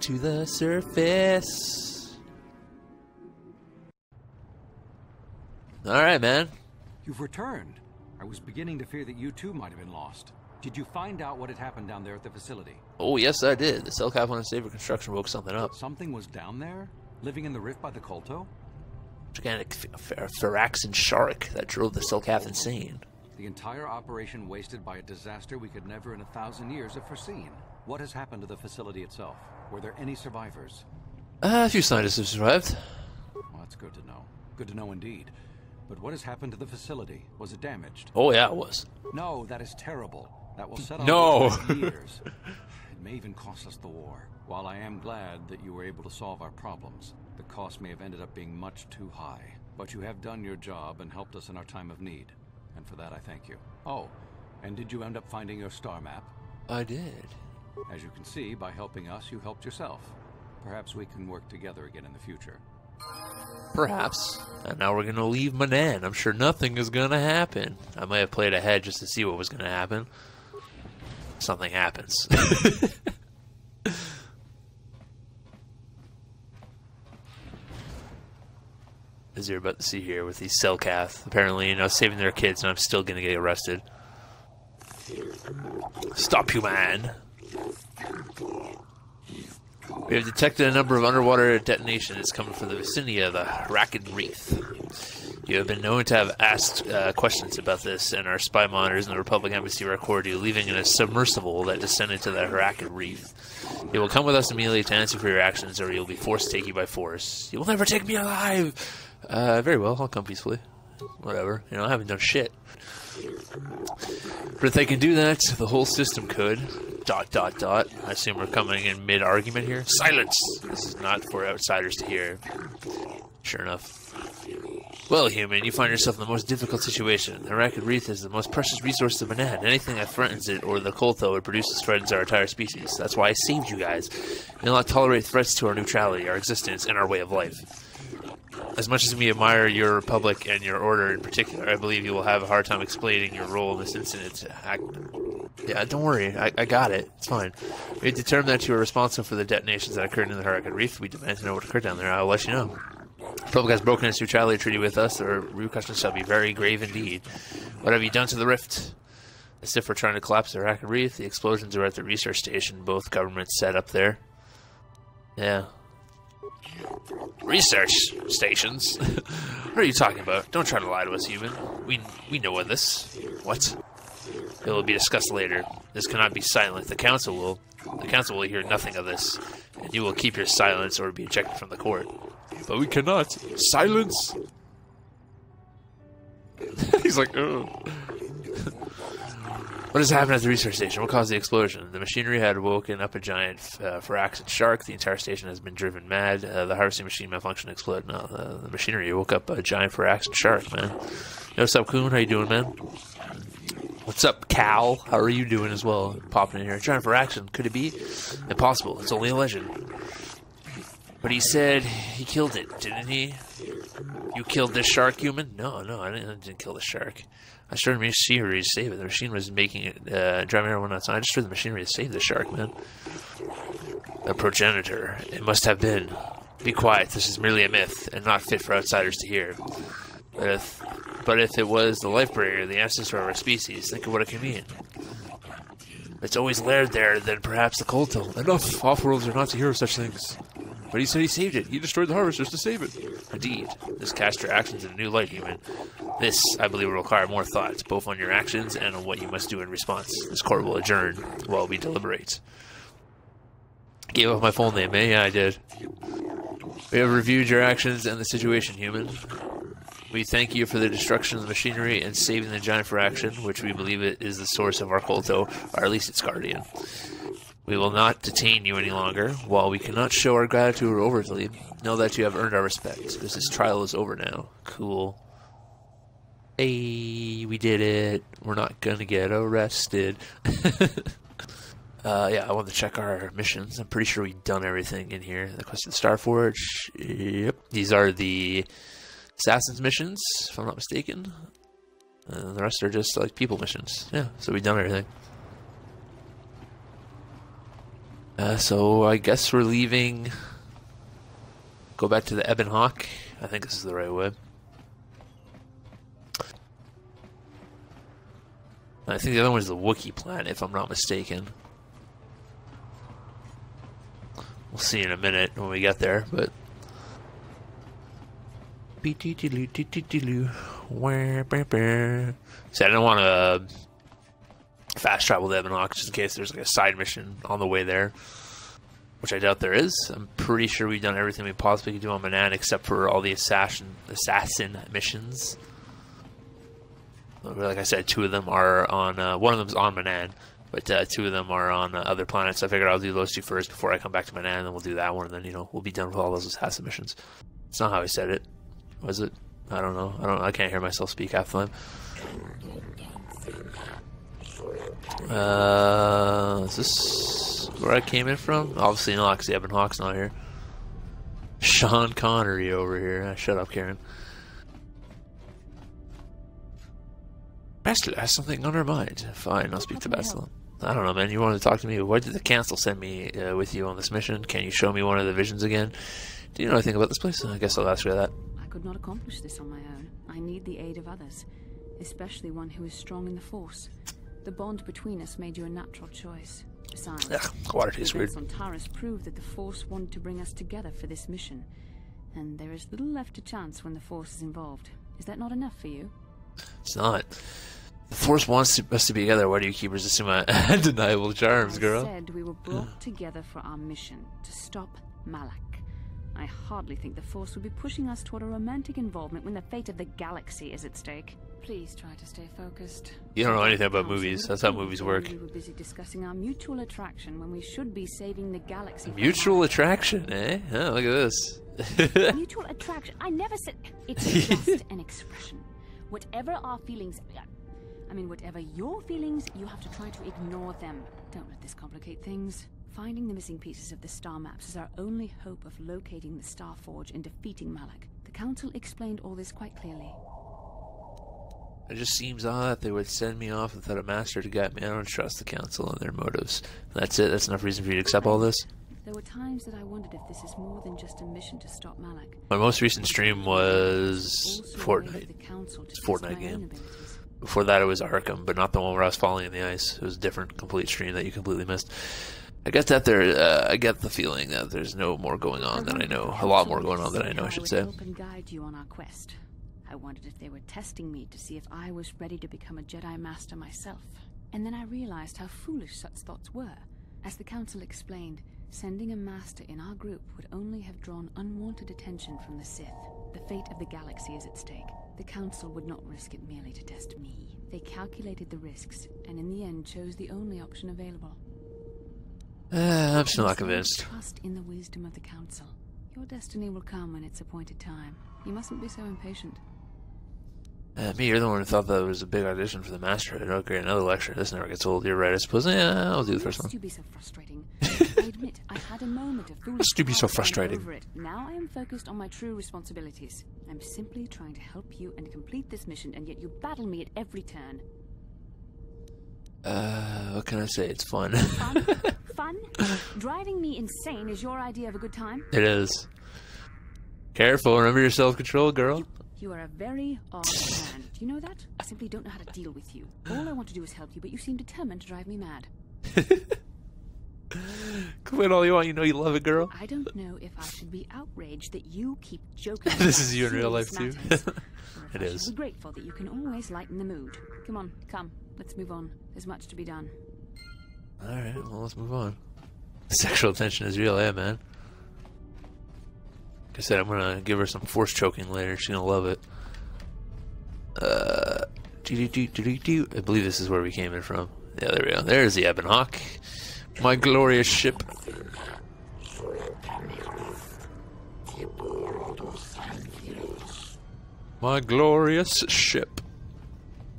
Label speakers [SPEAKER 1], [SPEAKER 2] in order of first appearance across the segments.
[SPEAKER 1] to the surface. Alright, man.
[SPEAKER 2] You've returned. I was beginning to fear that you too might have been lost. Did you find out what had happened down there at the facility?
[SPEAKER 1] Oh, yes, I did. The cell cap on the saber construction woke something up.
[SPEAKER 2] Something was down there? Living in the rift by the Kolto?
[SPEAKER 1] Gigantic Firaxan shark that drove the cell cap insane.
[SPEAKER 2] The entire operation wasted by a disaster we could never in 1,000 years have foreseen. What has happened to the facility itself? Were there any survivors?
[SPEAKER 1] A few scientists have survived.
[SPEAKER 2] Well, that's good to know. Good to know indeed. But what has happened to the facility? Was it damaged?
[SPEAKER 1] Oh, yeah, it was.
[SPEAKER 2] No, that is terrible. That will set
[SPEAKER 1] No.
[SPEAKER 2] years. It may even cost us the war. While I am glad that you were able to solve our problems, the cost may have ended up being much too high. But you have done your job and helped us in our time of need. And for that I thank you. Oh, and did you end up finding your star map?
[SPEAKER 1] I did.
[SPEAKER 2] As you can see, by helping us, you helped yourself. Perhaps we can work together again in the future.
[SPEAKER 1] Perhaps. And now we're gonna leave Manan. I'm sure nothing is gonna happen. I might have played ahead just to see what was gonna happen. Something happens. As you're about to see here with these Cellcath, apparently, you know, saving their kids, and I'm still gonna get arrested. Stop, you man! We have detected a number of underwater detonations coming from the vicinity of the Herakan Reef. You have been known to have asked questions about this, and our spy monitors in the Republic Embassy record you leaving in a submersible that descended to the Herakan Reef. You will come with us immediately to answer for your actions, or you'll be forced to take you by force. You will never take me alive! Very well, I'll come peacefully. Whatever, you know, I haven't done shit. But if they can do that, the whole system could. ... I assume we're coming in mid-argument here. Silence! This is not for outsiders to hear. Sure enough. Well, human, you find yourself in the most difficult situation. The Herakan Reef is the most precious resource of Manan. Anything that threatens it or the Koltho it produces threatens our entire species. That's why I saved you guys. We will not tolerate threats to our neutrality, our existence, and our way of life. As much as we admire your republic and your order in particular, I believe you will have a hard time explaining your role in this incident. Yeah, don't worry. I got it. It's fine. We determined that you are responsible for the detonations that occurred in the Herakan Reef. We demand to know what occurred down there. I will let you know. The Republic has broken its neutrality treaty with us. The repercussions shall be very grave indeed. What have you done to the rift? As if we're trying to collapse the Herakan Reef, the explosions are at the research station both governments set up there. Yeah. Research stations? What are you talking about? Don't try to lie to us, human. We know of this. What? It will be discussed later. This cannot be silent. The council will hear nothing of this, and you will keep your silence or be ejected from the court. But we cannot. Silence! He's like, oh. What has happened at the research station? What caused the explosion? The machinery had woken up a giant Firaxan shark. The entire station has been driven mad. The harvesting machine malfunctioned and exploded. No, the machinery woke up a giant Firaxan shark, man. Yo, what's up, Coon? How you doing, man? What's up, Cal? How are you doing as well? Popping in here. Giant Firaxan. Could it be? Impossible. It's only a legend. But he said he killed it, didn't he? You killed this shark, human? No, I didn't kill the shark. I started the machinery to save it. The machine was making it, driving everyone outside. I just started the machinery to save the shark, man. A progenitor. It must have been. Be quiet. This is merely a myth, and not fit for outsiders to hear. But if it was the life bringer, the ancestor of our species, think of what it can mean. It's always laired there, then perhaps the Kolto. Enough! Off-worlds are not to hear of such things. But he said he saved it. He destroyed the harvesters to save it. Indeed. This casts your actions in a new light, human. This, I believe, will require more thought, both on your actions and on what you must do in response. This court will adjourn while we deliberate. Gave up my full name, eh? Yeah, I did. We have reviewed your actions and the situation, human. We thank you for the destruction of the machinery and saving the giant Firaxan, which we believe it is the source of our Kolto, or at least its guardian. We will not detain you any longer. While we cannot show our gratitude overtly, know that you have earned our respect, because this trial is over now. Cool. Hey, we did it. We're not gonna get arrested. Yeah, I want to check our missions. I'm pretty sure we've done everything in here. The quest of the Starforge. Yep. These are the Assassin's missions, if I'm not mistaken. And the rest are just like people missions. Yeah, so we've done everything. So I guess we're leaving. Go back to the Ebon Hawk. I think this is the right way. I think the other one is the Wookiee planet, if I'm not mistaken. We'll see in a minute when we get there, but... See, I didn't want to fast travel to Ebon Hawk just in case there's like a side mission on the way there. Which I doubt there is. I'm pretty sure we've done everything we possibly could do on Manan except for all the assassin missions. Like I said, 2 of them are on... one of them's on Manan, but 2 of them are on other planets. So I figured I'll do those 2 first before I come back to Manan, and then we'll do that one, and then, you know, we'll be done with all those assassin missions. It's not how I said it. Was it? I don't know. I can't hear myself speak half the time. Is this where I came in from? Obviously not, because the Ebon Hawk's not here. Sean Connery over here. Shut up, Karen. Bastila has something on her mind. Fine, I'll speak to Bastila. I don't know, man. You wanted to talk to me? Why did the council send me with you on this mission? Can you show me one of the visions again? Do you know anything about this place? I guess I'll ask her that.
[SPEAKER 3] I could not accomplish this on my own. I need the aid of others, especially one who is strong in the Force. The bond between us made you a natural choice. Besides,
[SPEAKER 1] water tastes weird.
[SPEAKER 3] on Taris proved that the Force wanted to bring us together for this mission, and there is little left to chance when the Force is involved. Is that not enough for you?
[SPEAKER 1] It's not. The Force wants us to be together. Why do you keep resisting my undeniable charms, girl?
[SPEAKER 3] I said we were brought together for our mission, to stop Malak. I hardly think the Force would be pushing us toward a romantic involvement when the fate of the galaxy is at stake. Please try to stay focused.
[SPEAKER 1] You don't know anything about movies. That's how movies work.
[SPEAKER 3] We were busy discussing our mutual attraction when we should be saving the galaxy.
[SPEAKER 1] Mutual attraction, eh? Oh, look at this.
[SPEAKER 3] Mutual attraction. I never said... It's just an expression. Whatever our feelings... whatever your feelings, you have to try to ignore them. Don't let this complicate things. Finding the missing pieces of the star maps is our only hope of locating the Star Forge and defeating Malak. The Council explained all this quite clearly.
[SPEAKER 1] It just seems odd that they would send me off without a master to guide me. I don't trust the Council and their motives. That's it? That's enough reason for you to accept all this?
[SPEAKER 3] There were times that I wondered if this is more than just a mission to stop Malak.
[SPEAKER 1] My most recent stream was Fortnite. It's a Fortnite game. Before that it was Arkham, but not the one where I was falling in the ice. It was a different, complete stream that you completely missed. I get that I get the feeling that there's no more going on than I know. A lot more going on than I know, I should say.
[SPEAKER 3] Help and guide you on our quest. I wondered if they were testing me to see if I was ready to become a Jedi Master myself. And then I realized how foolish such thoughts were. As the Council explained, sending a Master in our group would only have drawn unwanted attention from the Sith. The fate of the galaxy is at stake. The Council would not risk it merely to test me. They calculated the risks, and in the end chose the only option available.
[SPEAKER 1] I'm still not convinced.
[SPEAKER 3] Trust in the wisdom of the Council. Your destiny will come when it's appointed time. You mustn't be so impatient.
[SPEAKER 1] Me, you're the one who thought that was a big audition for the Master. Okay, another lecture. This never gets old. You're right, I suppose. Yeah, I'll do the first one.
[SPEAKER 3] Must you be so frustrating? I admit, I had a moment of foolish
[SPEAKER 1] Must you be so
[SPEAKER 3] pride
[SPEAKER 1] frustrating?
[SPEAKER 3] over it. Now I am focused on my true responsibilities. I'm simply trying to help you and complete this mission, and yet you battle me at every turn.
[SPEAKER 1] What can I say? It's fun.
[SPEAKER 3] Fun? Fun? Driving me insane is your idea of a good time?
[SPEAKER 1] It is. Careful, remember your self-control, girl.
[SPEAKER 3] You are a very odd man. Do you know that? I simply don't know how to deal with you. All I want to do is help you, but you seem determined to drive me mad.
[SPEAKER 1] Quit all you want, you know you love it, girl.
[SPEAKER 3] I don't know if I should be outraged that you keep joking.
[SPEAKER 1] This is you in real life, too.
[SPEAKER 3] It is. Be grateful that you can always lighten the mood. Come on, come. Let's move on. There's much to be done.
[SPEAKER 1] Alright, well, let's move on. Sexual tension is real, man. Like I said, I'm gonna give her some force choking later. She's gonna love it. I believe this is where we came in from. Yeah, there we go. There's the Ebon Hawk. My glorious ship. My glorious ship.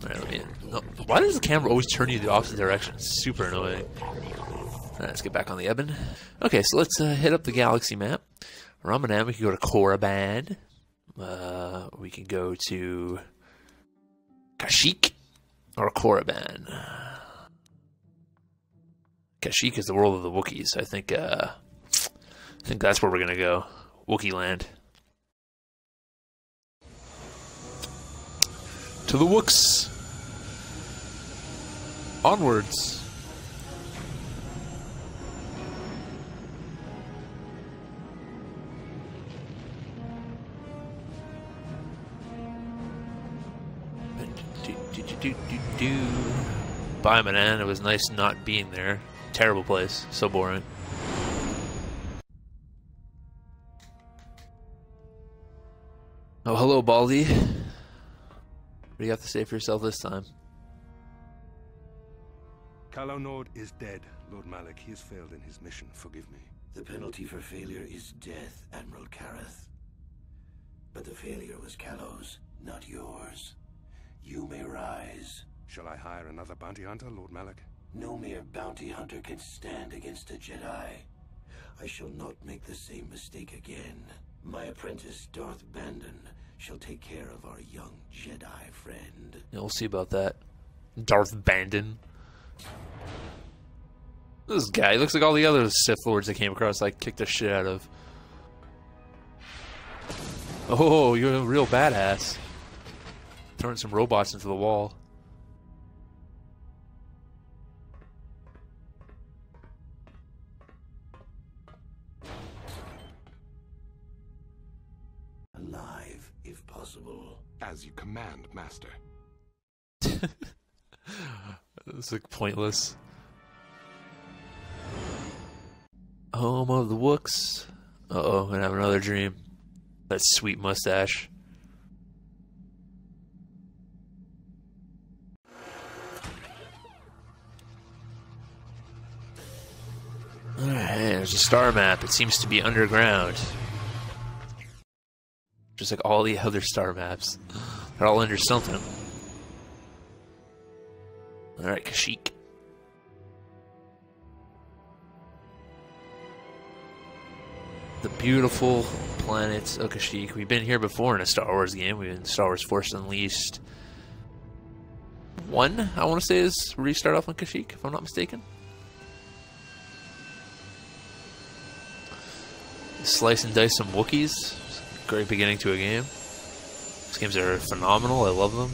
[SPEAKER 1] Alright, let me in. No, why does the camera always turn you the opposite direction? It's super annoying. Alright, let's get back on the Ebon. Okay, so let's hit up the galaxy map. Ramadan, we can go to Korriban. We can go to Kashyyyk or Korriban. Kashyyyk is the world of the Wookiees. I think that's where we're gonna go. Wookiee land. To the Wooks. Onwards. Bye, man. It was nice not being there. Terrible place. So boring. Oh, hello, Baldy. What do you have to say for yourself this time?
[SPEAKER 4] Kalonord is dead, Lord Malak. He has failed in his mission. Forgive me.
[SPEAKER 5] The penalty for failure is death, Admiral Kareth. But the failure was Kalo's, not yours. You may rise.
[SPEAKER 4] Shall I hire another bounty hunter, Lord Malak?
[SPEAKER 5] No mere bounty hunter can stand against a Jedi. I shall not make the same mistake again. My apprentice, Darth Bandon, shall take care of our young Jedi friend.
[SPEAKER 1] Yeah, we'll see about that. Darth Bandon. This guy looks like all the other Sith Lords I came across I kicked the shit out of. Oh, you're a real badass. Throwing some robots into the wall.
[SPEAKER 5] Alive, if possible.
[SPEAKER 4] As you command, Master.
[SPEAKER 1] It's like pointless. Home of the Wooks. Uh-oh, gonna have another dream. That sweet mustache. Alright, there's a star map. It seems to be underground. Just like all the other star maps. They're all under something. Alright, Kashyyyk. The beautiful planets of Kashyyyk. We've been here before in a Star Wars game. We've been in Star Wars Force Unleashed 1, I want to say, is where you start off on Kashyyyk, if I'm not mistaken. Slice and dice some Wookiees. Great beginning to a game. These games are phenomenal. I love them.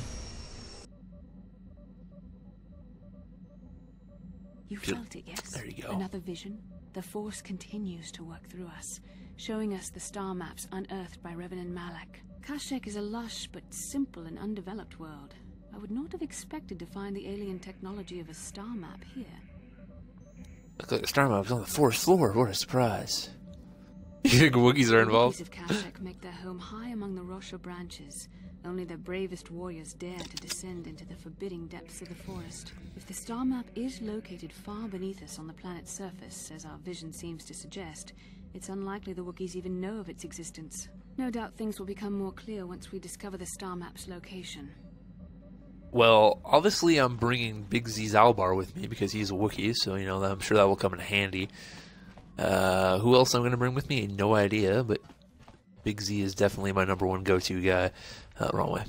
[SPEAKER 3] You felt it, yes?
[SPEAKER 1] There you go.
[SPEAKER 3] Another vision. The Force continues to work through us, showing us the star maps unearthed by Revan Malak. Kashyyyk is a lush but simple and undeveloped world. I would not have expected to find the alien technology of a star map here.
[SPEAKER 1] Look like the star map's on the 4th floor. What a surprise. You think Wookiees are involved?
[SPEAKER 3] The Wookiees of Kashyyyk make their home high among the Rosha branches. Only their bravest warriors dare to descend into the forbidding depths of the forest. If the star map is located far beneath us on the planet's surface, as our vision seems to suggest, it's unlikely the Wookiees even know of its existence. No doubt things will become more clear once we discover the star map's location.
[SPEAKER 1] Well, obviously I'm bringing Big Z Zalbar with me because he's a Wookiee, so you know I'm sure that will come in handy. Who else I'm going to bring with me? No idea, but Big Z is definitely my #1 go-to guy. Wrong way.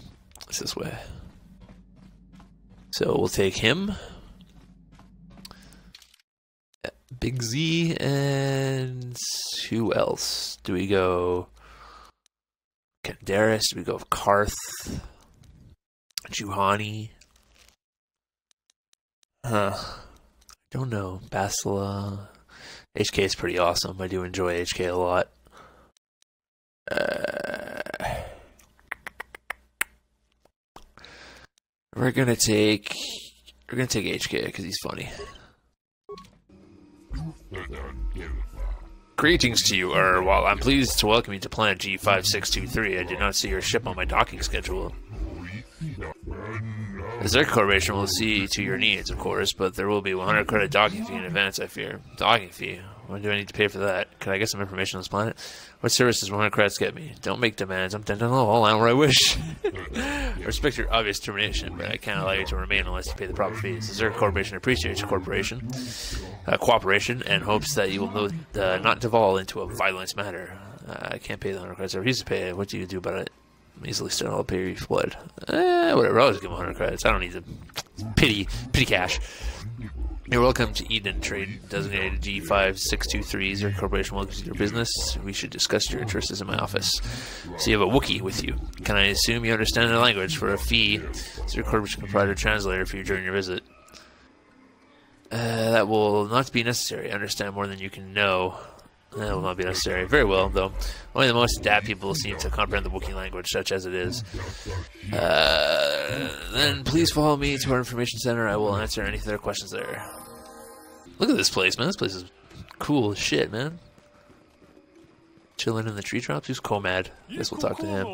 [SPEAKER 1] It's this way. So we'll take him. Big Z, and who else? Do we go Kandaris? Do we go Karth? Juhani? Don't know. Basila. HK is pretty awesome. I do enjoy HK a lot. We're gonna take HK because he's funny. Greetings to you, while I'm pleased to welcome you to Planet G5623, I did not see your ship on my docking schedule. The Zerk Corporation will see to your needs, of course, but there will be 100 credit docking fee in advance, I fear. Docking fee? When do I need to pay for that? Can I get some information on this planet? What service does 100 credits get me? Don't make demands. I'm Dendon. I'll land where I wish. I respect your obvious termination, but I can't allow you to remain unless you pay the proper fees. The Zerk Corporation appreciates your cooperation and hopes that you will not devolve into a violent matter. I can't pay the 100 credits. I refuse to pay it. What do you do about it? I'm easily still. I'll pay you blood. Whatever. I'll just give him 100 credits. I don't need the pity cash. You're welcome to Eden Trade, designated G5623. Zerk Corporation welcomes you to your business. We should discuss your interests in my office. So you have a Wookiee with you. Can I assume you understand their language? For a fee, Zerk Corporation can provide a translator for you during your visit. That will not be necessary. I understand more than you can know. That will not be necessary. Very well, though. Only the most adept people seem to comprehend the Wookiee language, such as it is. Then please follow me to our information center. I will answer any of their questions there. Look at this place, man. This place is cool as shit, man. Chilling in the tree tops. Who's Comad? I guess we'll talk to him.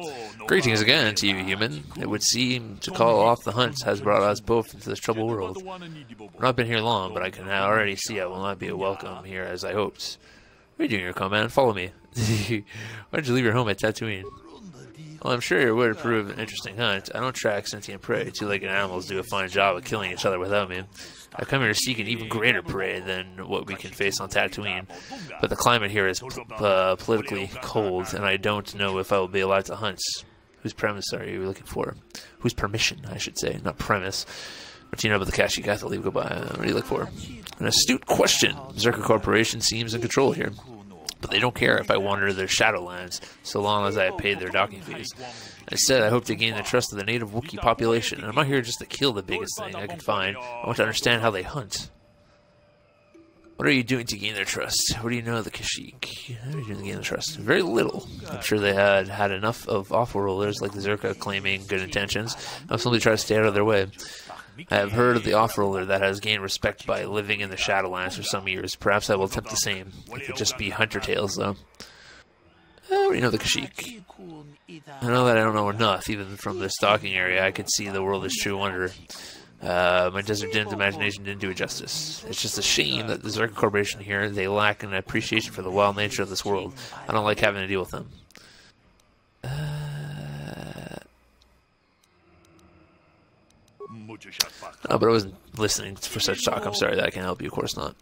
[SPEAKER 1] Greetings again to you, human. It would seem to call off the hunt has brought us both into this troubled world. I've not been here long, but I can already see I will not be a welcome here as I hoped. What are you doing here, Comad? Follow me. Why did you leave your home at Tatooine? Well, I'm sure it would prove an interesting hunt. I don't track sentient prey. Two-legged animals do a fine job of killing each other without me. I've come here to seek an even greater prey than what we can face on Tatooine. But the climate here is politically cold, and I don't know if I will be allowed to hunt. Whose premise are you looking for? Whose permission, I should say, not premise. What do you know about the Kashyyyk? I thought leave goodbye. What do you look for? An astute question. Zerka Corporation seems in control here. But they don't care if I wander their Shadowlands, so long as I have paid their docking fees. Instead, I hope to gain the trust of the native Wookiee population. I'm not here just to kill the biggest thing I can find. I want to understand how they hunt. What are you doing to gain their trust? What do you know of the Kashyyyk? How are you doing to gain their trust? Very little. I'm sure they had enough of off-worlders like the Zerka claiming good intentions. I'll simply try to stay out of their way. I have heard of the off-worlder that has gained respect by living in the Shadowlands for some years. Perhaps I will attempt the same. It could just be hunter tales, though. What do you know of the Kashyyyk? I know that I don't know enough. Even from this stalking area, I could see the world is true wonder. My Desert Din's imagination didn't do it justice. It's just a shame that the Zerka Corporation here, they lack an appreciation for the wild nature of this world. I don't like having to deal with them. No, but I wasn't listening for such talk. I'm sorry that I can't help you. Of course not.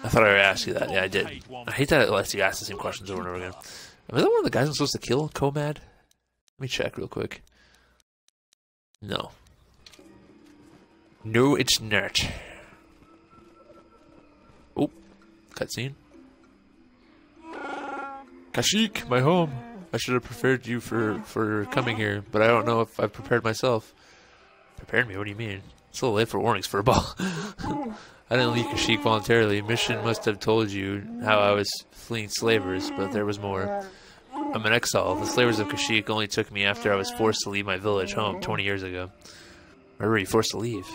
[SPEAKER 1] I thought I already asked you that. Yeah, I did. I hate that it lets you ask the same questions over and over again. Is that one of the guys I'm supposed to kill? Comad? Let me check real quick. No. No, it's not. Oh, cutscene. Kashyyyk, my home. I should have prepared you for coming here, but I don't know if I've prepared myself. Prepared me? What do you mean? It's a little late for warnings for a ball. I didn't leave Kashyyyk voluntarily. Mission must have told you how I was fleeing slavers, but there was more. I'm an exile. The slavers of Kashyyyk only took me after I was forced to leave my village home 20 years ago. Why were you forced to leave?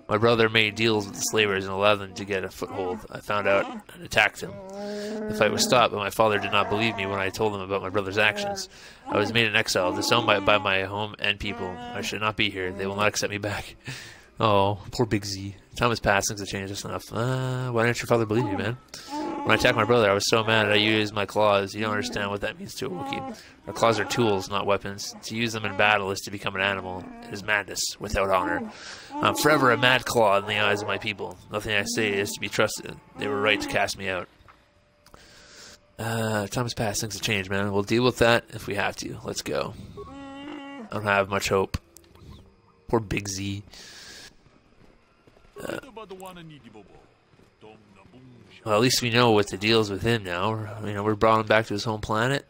[SPEAKER 1] My brother made deals with the slavers and allowed them to get a foothold. I found out and attacked him. The fight was stopped, but my father did not believe me when I told him about my brother's actions. I was made an exile, disowned by my home and people. I should not be here. They will not accept me back. Oh, poor Big Z. Time has passed, things have changed just enough. Why didn't your father believe you, man? When I attacked my brother, I was so mad I used my claws. You don't understand what that means to a Wookiee. Our claws are tools, not weapons. To use them in battle is to become an animal. It is madness, without honor. I'm forever a mad claw in the eyes of my people. Nothing I say is to be trusted. They were right to cast me out. Time has passed, things have changed, man. We'll deal with that if we have to. Let's go. I don't have much hope. Poor Big Z. Well, at least we know what the deal is with him now. You know, we brought him back to his home planet.